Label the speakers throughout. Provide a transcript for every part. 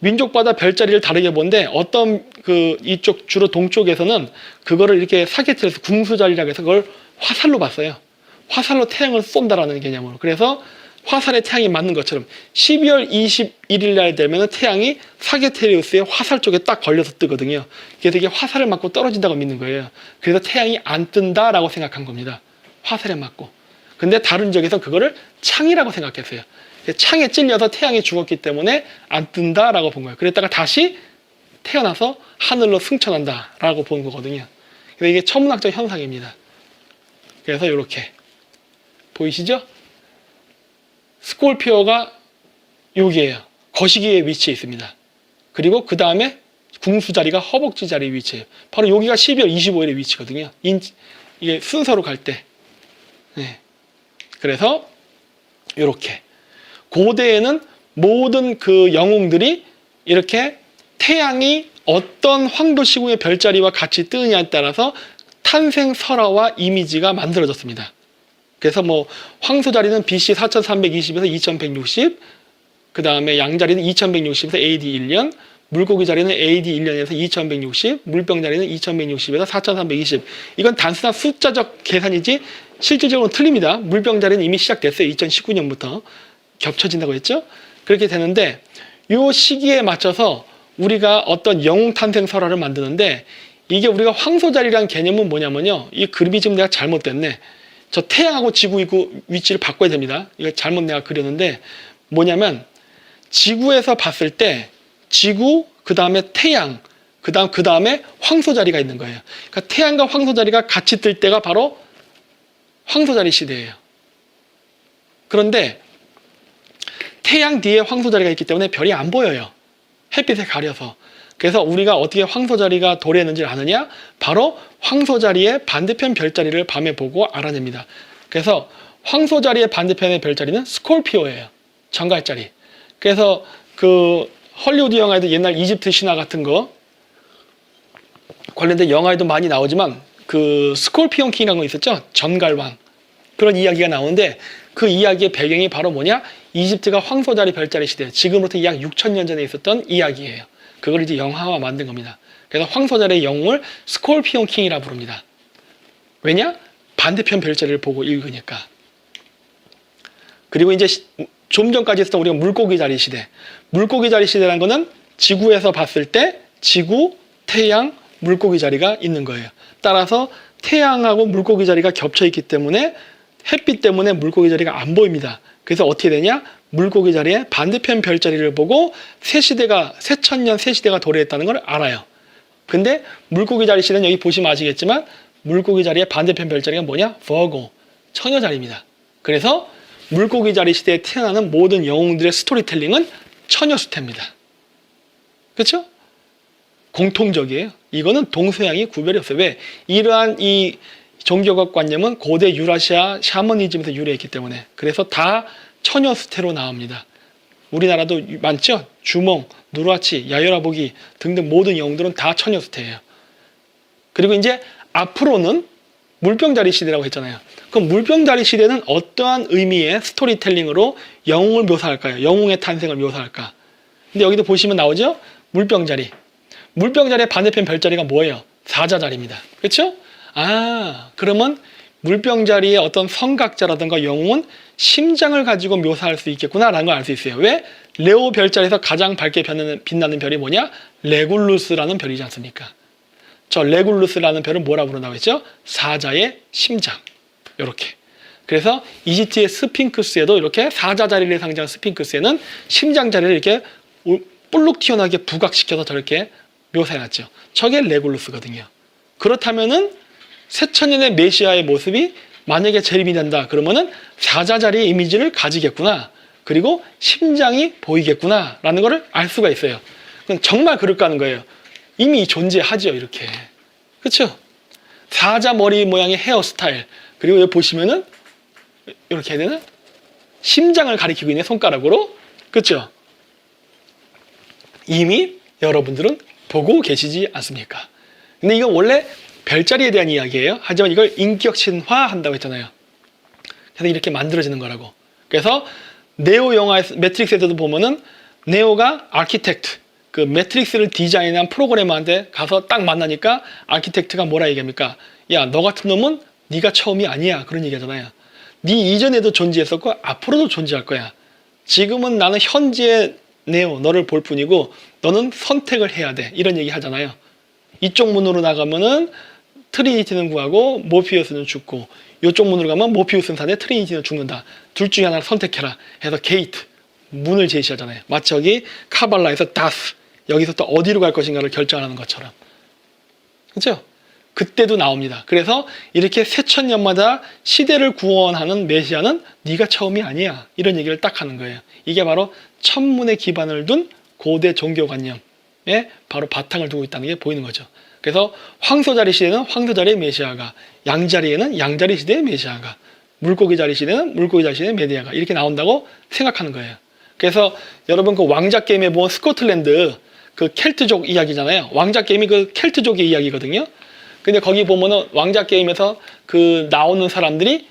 Speaker 1: 민족마다 별자리를 다르게 보는데 어떤 이쪽 주로 동쪽에서는 그거를 이렇게 사계절에서 궁수자리라고 해서 그걸 화살로 봤어요. 화살로 태양을 쏜다라는 개념으로. 그래서 화살에 태양이 맞는 것처럼 12월 21일 날 되면 태양이 사계테리우스의 화살 쪽에 딱 걸려서 뜨거든요. 그래서 이게 화살을 맞고 떨어진다고 믿는 거예요. 그래서 태양이 안 뜬다라고 생각한 겁니다. 화살에 맞고. 근데 다른 지역에서 그거를 창이라고 생각했어요. 창에 찔려서 태양이 죽었기 때문에 안 뜬다라고 본 거예요. 그랬다가 다시 태어나서 하늘로 승천한다라고 본 거거든요. 그래서 이게 천문학적 현상입니다. 그래서 이렇게 보이시죠? 스콜피오가 여기에요. 거시기에 위치해 있습니다. 그리고 그 다음에 궁수 자리가 허벅지 자리에 위치해요. 바로 여기가 12월 25일에 위치거든요. 이게 순서로 갈 때. 네. 그래서 이렇게 고대에는 모든 그 영웅들이 이렇게 태양이 어떤 황도시공의 별자리와 같이 뜨느냐에 따라서 탄생 설화와 이미지가 만들어졌습니다. 그래서 뭐 황소 자리는 BC 4320에서 2160, 그 다음에 양 자리는 2160에서 AD 1년, 물고기 자리는 AD 1년에서 2160, 물병 자리는 2160에서 4320. 이건 단순한 숫자적 계산이지 실질적으로는 틀립니다. 물병 자리는 이미 시작됐어요. 2019년부터 겹쳐진다고 했죠. 그렇게 되는데 이 시기에 맞춰서 우리가 어떤 영웅 탄생 설화를 만드는데, 이게 우리가 황소 자리라는 개념은 뭐냐면요, 이 그림이 지금 내가 잘못됐네. 저 태양하고 지구 위치를 바꿔야 됩니다. 이거 잘못 내가 그렸는데 뭐냐면, 지구에서 봤을 때 지구, 그 다음에 태양, 그 다음에 황소 자리가 있는 거예요. 그러니까 태양과 황소 자리가 같이 뜰 때가 바로 황소 자리 시대예요. 그런데 태양 뒤에 황소 자리가 있기 때문에 별이 안 보여요. 햇빛에 가려서. 그래서 우리가 어떻게 황소 자리가 도래했는지를 아느냐? 바로 황소 자리의 반대편 별자리를 밤에 보고 알아냅니다. 그래서 황소 자리의 반대편의 별자리는 스콜피오예요. 정갈자리. 그래서 그 헐리우드 영화에도 옛날 이집트 신화 같은 거 관련된 영화에도 많이 나오지만 그 스콜피온 킹이라는 거 있었죠? 전갈왕. 그런 이야기가 나오는데 그 이야기의 배경이 바로 뭐냐? 이집트가 황소 자리 별자리 시대, 지금부터 약 6,000년 전에 있었던 이야기예요. 그걸 이제 영화화 만든 겁니다. 그래서 황소 자리의 영웅을 스콜피온 킹이라 부릅니다. 왜냐? 반대편 별자리를 보고 읽으니까. 그리고 이제 좀 전까지 했었던 우리가 물고기 자리 시대. 물고기 자리 시대라는 거는 지구에서 봤을 때 지구, 태양, 물고기 자리가 있는 거예요. 따라서 태양하고 물고기 자리가 겹쳐 있기 때문에 햇빛 때문에 물고기 자리가 안 보입니다. 그래서 어떻게 되냐? 물고기 자리에 반대편 별자리를 보고 새천년 새시대가 도래했다는 걸 알아요. 근데 물고기 자리 시대는 여기 보시면 아시겠지만 물고기 자리의 반대편 별자리가 뭐냐? 버고, 처녀 자리입니다. 그래서 물고기 자리 시대에 태어나는 모든 영웅들의 스토리텔링은 처녀 수태입니다. 그렇죠? 공통적이에요. 이거는 동서양이 구별이 없어요. 왜? 이러한 이 종교적 관념은 고대 유라시아 샤머니즘에서 유래했기 때문에. 그래서 다 처녀 수태로 나옵니다. 우리나라도 많죠? 주몽, 누르하치, 야열아보기 등등 모든 영웅들은 다 처녀 수태예요. 그리고 이제 앞으로는 물병자리 시대라고 했잖아요. 그럼 물병자리 시대는 어떠한 의미의 스토리텔링으로 영웅을 묘사할까요? 영웅의 탄생을 묘사할까? 근데 여기도 보시면 나오죠? 물병자리. 물병자리의 반대편 별자리가 뭐예요? 사자자리입니다. 그렇죠? 그러면 물병자리의 어떤 성각자라든가 영웅은 심장을 가지고 묘사할 수 있겠구나라는 걸 알 수 있어요. 왜? 레오 별자리에서 가장 밝게 빛나는 별이 뭐냐? 레굴루스라는 별이지 않습니까? 저 레굴루스라는 별은 뭐라고 부른다고 했죠? 사자의 심장. 이렇게. 그래서 이집트의 스핑크스에도 이렇게 사자 자리를 상징하는 스핑크스에는 심장 자리를 이렇게 볼록 튀어나오게 부각시켜서 저렇게 묘사해놨죠. 저게 레굴루스거든요. 그렇다면은 새천년의 메시아의 모습이 만약에 재림이 된다 그러면은 사자 자리의 이미지를 가지겠구나, 그리고 심장이 보이겠구나 라는 것을 알 수가 있어요. 그럼 정말 그럴까 하는 거예요. 이미 존재하죠. 이렇게. 그렇죠? 사자 머리 모양의 헤어스타일, 그리고 여기 보시면은 이렇게 해야 되나? 심장을 가리키고 있는 손가락으로. 그렇죠? 이미 여러분들은 보고 계시지 않습니까? 근데 이건 원래 별자리에 대한 이야기예요. 하지만 이걸 인격 신화한다고 했잖아요. 그래서 이렇게 만들어지는 거라고. 그래서 네오 영화에서, 매트릭스에서도 보면은 네오가 아키텍트, 그 매트릭스를 디자인한 프로그래머한테 가서 딱 만나니까 아키텍트가 뭐라 얘기합니까? 야, 너 같은 놈은 네가 처음이 아니야. 그런 얘기하잖아요. 네 이전에도 존재했었고 앞으로도 존재할 거야. 지금은 나는 현재의 네오 너를 볼 뿐이고 너는 선택을 해야 돼. 이런 얘기 하잖아요. 이쪽 문으로 나가면은 트리니티는 구하고 모피우스는 죽고, 이쪽 문으로 가면 모피우스는 사는데 트리니티는 죽는다. 둘 중에 하나를 선택해라 해서 게이트, 문을 제시하잖아요. 마치 여기 카발라에서 다스, 여기서 또 어디로 갈 것인가를 결정하는 것처럼. 그렇죠? 그때도 나옵니다. 그래서 이렇게 새천년마다 시대를 구원하는 메시아는 네가 처음이 아니야. 이런 얘기를 딱 하는 거예요. 이게 바로 천문의 기반을 둔 고대 종교관념에 바로 바탕을 두고 있다는 게 보이는 거죠. 그래서 황소자리 시대는 황소자리의 메시아가, 양자리에는 양자리 시대의 메시아가, 물고기 자리 시대는 물고기 자리 시대의 메디아가 이렇게 나온다고 생각하는 거예요. 그래서 여러분 그 왕자 게임에 보면 스코틀랜드 그 켈트족 이야기잖아요. 왕자 게임이 그 켈트족의 이야기거든요. 근데 거기 보면은 왕자 게임에서 그 나오는 사람들이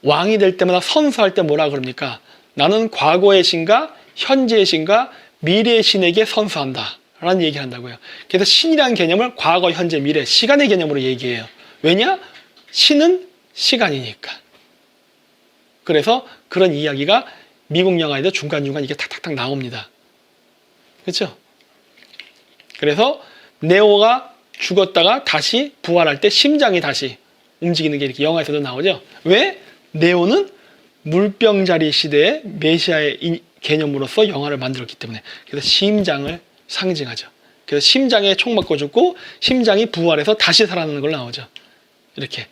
Speaker 1: 왕이 될 때마다 선수할 때 뭐라 그럽니까? 나는 과거의 신과 현재의 신과 미래의 신에게 선수한다 라는 얘기를 한다고요. 그래서 신이라는 개념을 과거, 현재, 미래, 시간의 개념으로 얘기해요. 왜냐? 신은 시간이니까. 그래서 그런 이야기가 미국 영화에도 중간중간 이게 탁탁탁 나옵니다. 그렇죠? 그래서 네오가 죽었다가 다시 부활할 때 심장이 다시 움직이는 게 이렇게 영화에서도 나오죠. 왜? 네오는 물병자리 시대의 메시아의 개념으로서 영화를 만들었기 때문에. 그래서 심장을 상징하죠. 그래서 심장에 총 맞고 죽고 심장이 부활해서 다시 살아나는 걸 나오죠. 이렇게.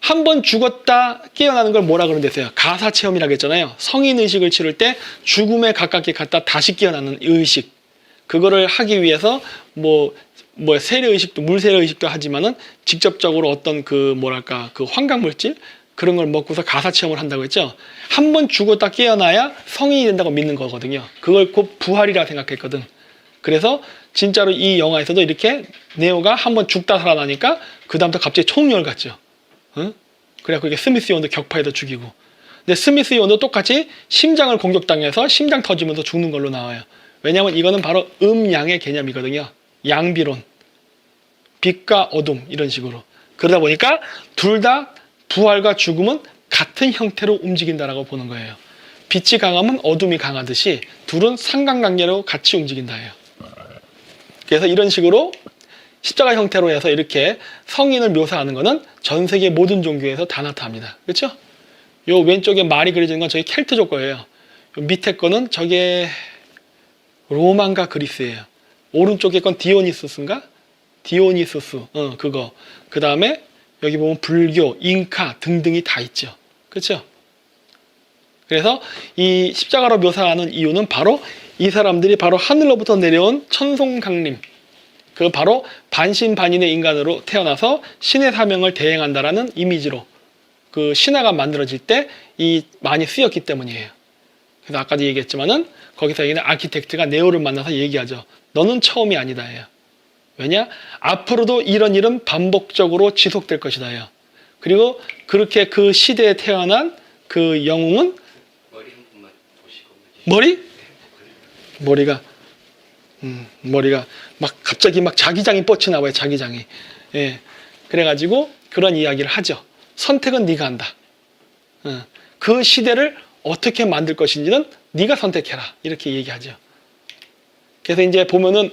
Speaker 1: 한 번 죽었다 깨어나는 걸 뭐라 그러는데요? 가사 체험이라고 했잖아요. 성인 의식을 치를 때 죽음에 가깝게 갔다 다시 깨어나는 의식. 그거를 하기 위해서 뭐 세례 의식도, 물세례 의식도 하지만은 직접적으로 어떤 그 뭐랄까 그 환각물질 그런 걸 먹고서 가사 체험을 한다고 했죠. 한 번 죽었다 깨어나야 성인이 된다고 믿는 거거든요. 그걸 곧 부활이라 생각했거든. 그래서 진짜로 이 영화에서도 이렇게 네오가 한 번 죽다 살아나니까 그 다음부터 갑자기 총열 같죠. 응? 그래갖고 이게 스미스 요원도 격파해서 죽이고. 근데 스미스 요원도 똑같이 심장을 공격당해서 심장 터지면서 죽는 걸로 나와요. 왜냐하면 이거는 바로 음양의 개념이거든요. 양비론. 빛과 어둠 이런 식으로. 그러다 보니까 둘 다 부활과 죽음은 같은 형태로 움직인다라고 보는 거예요. 빛이 강하면 어둠이 강하듯이 둘은 상관관계로 같이 움직인다예요. 그래서 이런 식으로 십자가 형태로 해서 이렇게 성인을 묘사하는 것은 전 세계 모든 종교에서 다 나타납니다. 그렇죠? 요 왼쪽에 말이 그려지는 건 저기 켈트족 거예요. 요 밑에 거는 저게 로마인가 그리스예요. 오른쪽에 건 디오니소스인가? 디오니소스. 그거. 그 다음에 여기 보면 불교, 잉카 등등이 다 있죠. 그렇죠? 그래서 이 십자가로 묘사하는 이유는 바로 이 사람들이 바로 하늘로부터 내려온 천송강림. 그 바로 반신반인의 인간으로 태어나서 신의 사명을 대행한다라는 이미지로 그 신화가 만들어질 때 이 많이 쓰였기 때문이에요. 그래서 아까도 얘기했지만은 거기서 얘기는 아키텍트가 네오를 만나서 얘기하죠. 너는 처음이 아니다예요. 왜냐? 앞으로도 이런 일은 반복적으로 지속될 것이다예요. 그리고 그렇게 그 시대에 태어난 그 영웅은 머리? 머리가 막 갑자기 막 자기장이 뻗치나 봐요. 자기장이. 예. 그래가지고 그런 이야기를 하죠. 선택은 네가 한다. 그 시대를 어떻게 만들 것인지는 네가 선택해라. 이렇게 얘기하죠. 그래서 이제 보면은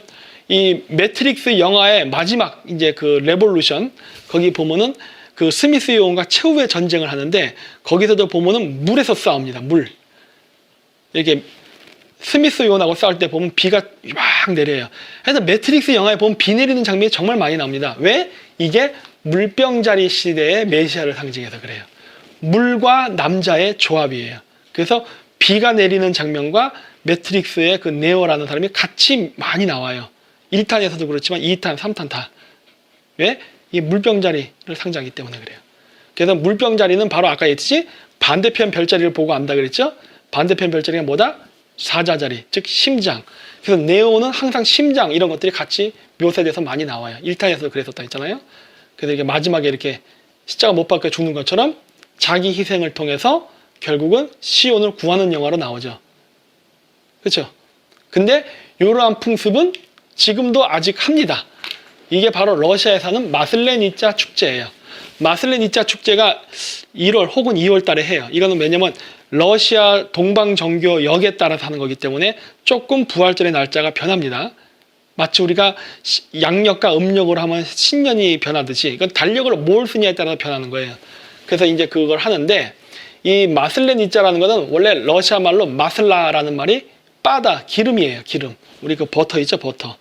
Speaker 1: 이 매트릭스 영화의 마지막 이제 그 레볼루션 거기 보면은 그 스미스 요원과 최후의 전쟁을 하는데 거기서도 보면은 물에서 싸웁니다. 물. 이렇게 스미스 요원하고 싸울 때 보면 비가 막 내려요. 그래서 매트릭스 영화에 보면 비 내리는 장면이 정말 많이 나옵니다. 왜? 이게 물병자리 시대의 메시아를 상징해서 그래요. 물과 남자의 조합이에요. 그래서 비가 내리는 장면과 매트릭스의 그 네오라는 사람이 같이 많이 나와요. 1탄에서도 그렇지만 2탄, 3탄 다. 왜? 이 물병자리를 상징하기 때문에 그래요. 그래서 물병자리는 바로 아까 얘기했듯이 반대편 별자리를 보고 안다 그랬죠? 반대편 별자리가 뭐다? 사자자리, 즉 심장. 그래서 네오는 항상 심장 이런 것들이 같이 묘사돼서 많이 나와요. 1탄에서도 그랬었다 했잖아요. 그래서 이게 마지막에 이렇게 십자가 못 박혀 죽는 것처럼 자기 희생을 통해서 결국은 시온을 구하는 영화로 나오죠. 그렇죠? 근데 이러한 풍습은 지금도 아직 합니다. 이게 바로 러시아에 사는 마슬레니짜 축제예요. 마슬레니짜 축제가 1월 혹은 2월 달에 해요. 이거는 왜냐면 러시아 동방정교 역에 따라서 하는 거기 때문에 조금 부활절의 날짜가 변합니다. 마치 우리가 양력과 음력으로 하면 신년이 변하듯이 이건 달력을 뭘 쓰냐에 따라서 변하는 거예요. 그래서 이제 그걸 하는데 이 마슬레니짜라는 거는 원래 러시아 말로 마슬라라는 말이 바다, 기름이에요. 기름. 우리 그 버터 있죠, 버터.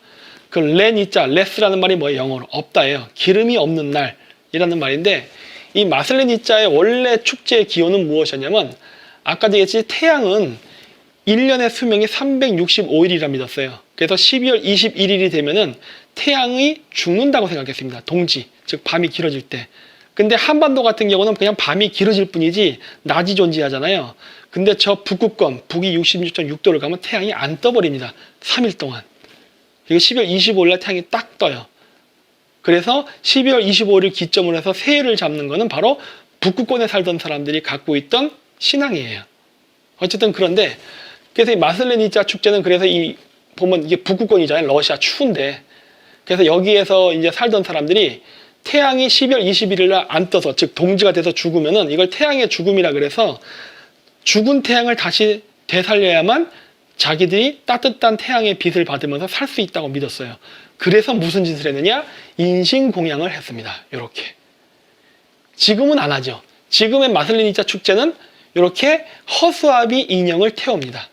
Speaker 1: 그 레니짜, 레스라는 말이 뭐예요? 영어로 없다예요. 기름이 없는 날이라는 말인데 이 마슬레니짜의 원래 축제의 기원은 무엇이었냐면 아까 얘기했지 태양은 1년의 수명이 365일이라 믿었어요. 그래서 12월 21일이 되면은 태양이 죽는다고 생각했습니다. 동지, 즉 밤이 길어질 때. 근데 한반도 같은 경우는 그냥 밤이 길어질 뿐이지 낮이 존재하잖아요. 근데 저 북극권, 북위 66.6도를 가면 태양이 안 떠버립니다. 3일 동안. 그리고 12월 25일 날 태양이 딱 떠요. 그래서 12월 25일을 기점으로 해서 새해를 잡는 거는 바로 북극권에 살던 사람들이 갖고 있던 신앙이에요. 어쨌든 그런데 그래서 이 마슬레니짜 축제는 그래서 보면 이게 북극권이잖아요. 러시아 추운데. 그래서 여기에서 이제 살던 사람들이 태양이 12월 21일 날 안 떠서 즉 동지가 돼서 죽으면은 이걸 태양의 죽음이라 그래서 죽은 태양을 다시 되살려야만 자기들이 따뜻한 태양의 빛을 받으면서 살 수 있다고 믿었어요. 그래서 무슨 짓을 했느냐? 인신공양을 했습니다. 이렇게. 지금은 안 하죠. 지금의 마슬레니짜 축제는 이렇게 허수아비 인형을 태웁니다.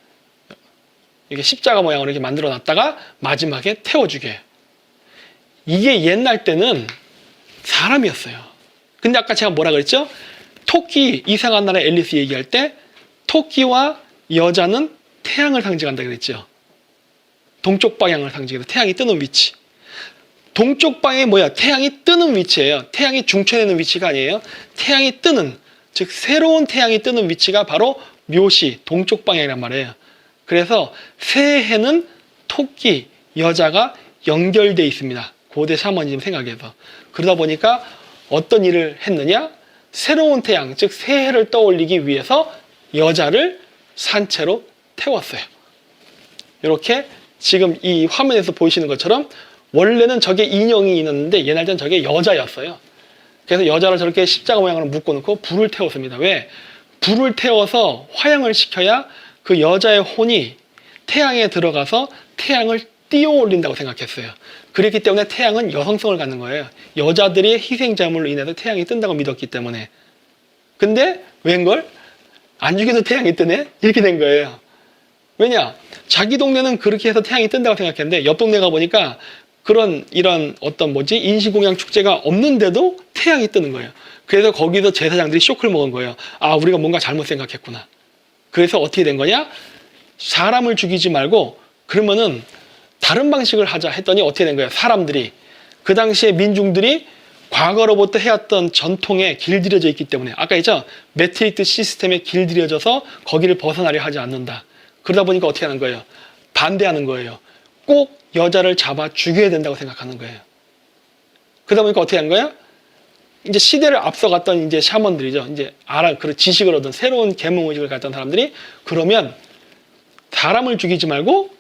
Speaker 1: 이게 십자가 모양으로 이렇게 만들어 놨다가 마지막에 태워 죽여요. 이게 옛날 때는 사람이었어요. 근데 아까 제가 뭐라 그랬죠? 토끼, 이상한 나라 앨리스 얘기할 때 토끼와 여자는 태양을 상징한다 그랬죠. 동쪽 방향을 상징해서 태양이 뜨는 위치. 동쪽 방향이 뭐야? 태양이 뜨는 위치예요. 태양이 중천에 위치가 아니에요. 태양이 뜨는, 즉 새로운 태양이 뜨는 위치가 바로 묘시, 동쪽 방향이란 말이에요. 그래서 새해는 토끼, 여자가 연결되어 있습니다. 고대 샤머니즘 생각해서. 그러다 보니까 어떤 일을 했느냐? 새로운 태양, 즉 새해를 떠올리기 위해서 여자를 산채로 태웠어요. 이렇게 지금 이 화면에서 보이시는 것처럼 원래는 저게 인형이 있는데 옛날에는 저게 여자였어요. 그래서 여자를 저렇게 십자가 모양으로 묶어놓고 불을 태웠습니다. 왜? 불을 태워서 화양을 시켜야 그 여자의 혼이 태양에 들어가서 태양을 띄워 올린다고 생각했어요. 그렇기 때문에 태양은 여성성을 갖는 거예요. 여자들의 희생자물로 인해서 태양이 뜬다고 믿었기 때문에. 근데 웬걸? 안 죽여도 태양이 뜨네? 이렇게 된 거예요. 왜냐? 자기 동네는 그렇게 해서 태양이 뜬다고 생각했는데 옆 동네 가보니까 이런 인신공양 축제가 없는데도 태양이 뜨는 거예요. 그래서 거기서 제사장들이 쇼크를 먹은 거예요. 아, 우리가 뭔가 잘못 생각했구나. 그래서 어떻게 된 거냐? 사람을 죽이지 말고 그러면은 다른 방식을 하자 했더니 어떻게 된 거예요? 사람들이 그 당시에 민중들이 과거로부터 해왔던 전통에 길들여져 있기 때문에 아까 했죠? 매트릭스 시스템에 길들여져서 거기를 벗어나려 하지 않는다. 그러다 보니까 어떻게 하는 거예요? 반대하는 거예요. 꼭 여자를 잡아 죽여야 된다고 생각하는 거예요. 그러다 보니까 어떻게 한 거예요? 이제 시대를 앞서갔던 이제 샤먼들이죠. 이제 그런 지식을 얻은 새로운 계몽의식을 갖던 사람들이 그러면 사람을 죽이지 말고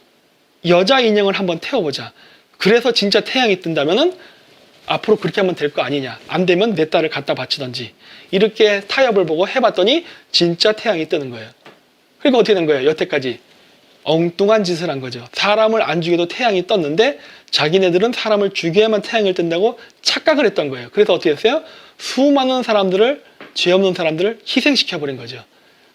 Speaker 1: 여자 인형을 한번 태워보자. 그래서 진짜 태양이 뜬다면은 앞으로 그렇게 하면 될 거 아니냐. 안 되면 내 딸을 갖다 바치던지. 이렇게 타협을 보고 해봤더니 진짜 태양이 뜨는 거예요. 그러니까 어떻게 된 거예요? 여태까지 엉뚱한 짓을 한 거죠. 사람을 안 죽여도 태양이 떴는데 자기네들은 사람을 죽여야만 태양을 뜬다고 착각을 했던 거예요. 그래서 어떻게 했어요? 수많은 사람들을, 죄 없는 사람들을 희생시켜버린 거죠.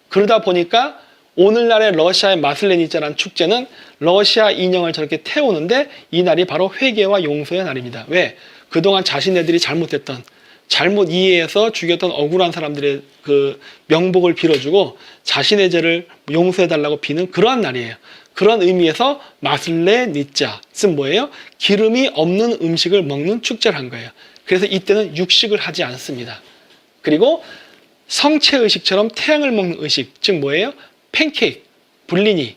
Speaker 1: 그러다 보니까 오늘날의 러시아의 마슬레니짜라는 축제는 러시아 인형을 저렇게 태우는데 이 날이 바로 회개와 용서의 날입니다. 왜? 그동안 자신네들이 잘못했던, 잘못 이해해서 죽였던 억울한 사람들의 그 명복을 빌어주고 자신의 죄를 용서해달라고 비는 그러한 날이에요. 그런 의미에서 마슬레니짜, 즉 뭐예요? 기름이 없는 음식을 먹는 축제를 한 거예요. 그래서 이때는 육식을 하지 않습니다. 그리고 성체 의식처럼 태양을 먹는 의식, 즉 뭐예요? 팬케이크, 블리니,